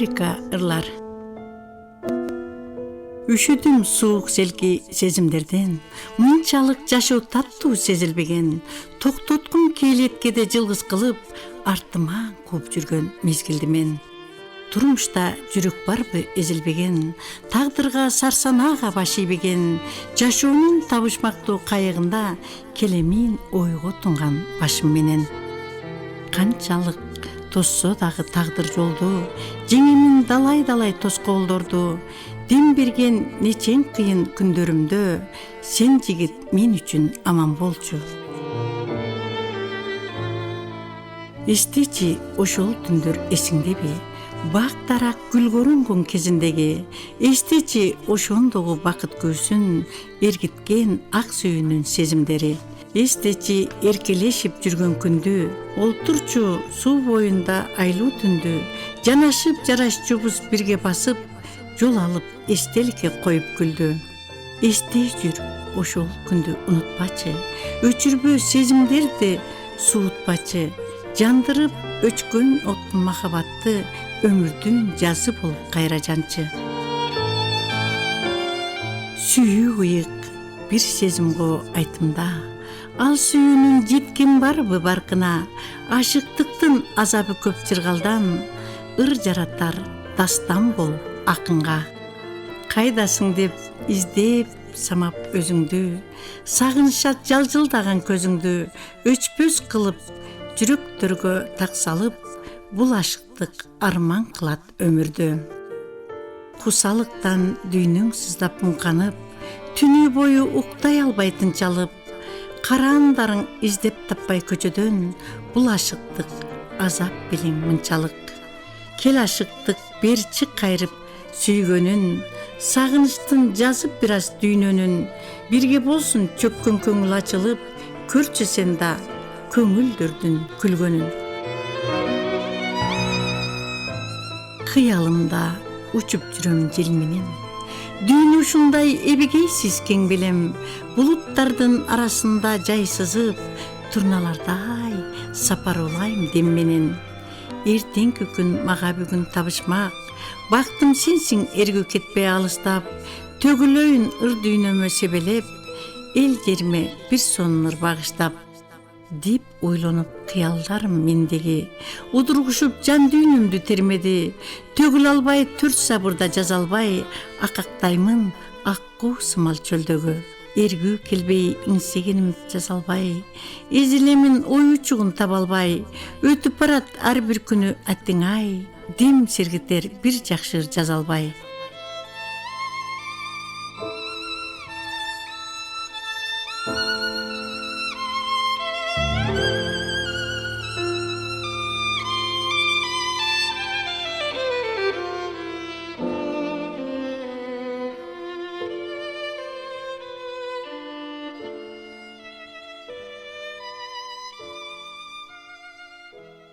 Лирика ырлар. Үшүдүм суук селки сезимдерден, мынчалык жашоо таттуу сезилбеген, токтоткум келеткеде жылгыз кылып, артыма кууп жүргөн мезгилди мен. Турмушта жүрөк барбы эзилбеген, тагдырга сарсанаага баш ийбеген, жашоонун табышмактуу кайыгында келемин ойго тунган башым менен. Канчалык тосса дагы тагдыр жолду, жеңемин далай тоскоолдорду, дем берген нечең кыйын күндөрүмдө, сен жигит мен үчүн аман болчу. Эстечи ошол түндөр эсиңдеби? Бак дарак гүл көрүнгөн кезиндеги, эстечи ошондогу бакыт көзүн эргиткен ак сүйүүнүн сезимдери. Эстечи эркелешип жүргөн күндү, олтурчу суу боюнда айлуу түндү, жанашып жарашчубуз бирге басып, жол алып эстеликке коюп күлдү. Эстей жүр ошол күндү унутпачы, өчүрбө сезимдерди суутпачы, жандырып өчкөн оттун махабатты өмүрдүн жазы болуп кайра жанчы. Сүйүү ыйык бир сезимго айтымда, ал сүйүүнүн жеткен барбы баркына, ашыктыктын азабы көп жыргалдан, ыр жаратар дастан бол акынга. Кайдасың деп издеп самап өзүңдү, сагынышат жалжылдаган көзүңдү, өчпөс кылып жүрөктөргө так салып, бул ашыктык арман кылат өмүрдү. Кусалыктан дүйнөң сыздап муңканып, түнү бою уктай албай тынчалып, караандарың издеп таппай көчөдөн, бул ашыктык азап белең мынчалык. Кел ашыктык бер чык кайрып сүйгөнүн, сагынычтын жазып бир аз дүйнөнүн, бирге болсун чөккөн көңүл ачылып, көрчү сен да көңүлдөрдүн күлгөнүн. Кыялымда учуп жүрөм жел менен, дүйнө ушундай эбегейсиз кең белем, булуттардын арасында жай сызып, турналардай сапар улайм дем менен. Эртеңки күн мага бүгүн табышмак, бактым сенсиң эргүү кетпей алыстап, төгүлөйүн ыр дүйнөмө себелеп, эл жериме бир сонун ыр багыштап. Деп ойлонуп кыялдарым мендеги, удургушуп жан дүйнөмдү термеди, төгүлө албай төрт сабырда жаза албай, акактаймын аккуу сымал чөлдөгү. Эргүү келбей иңсегеним жаза албай, эзилемин ой учугун таба албай, өтүп барат ар бир күнү аттиң ай, дем сергитер бир жакшы ыр жаза албай.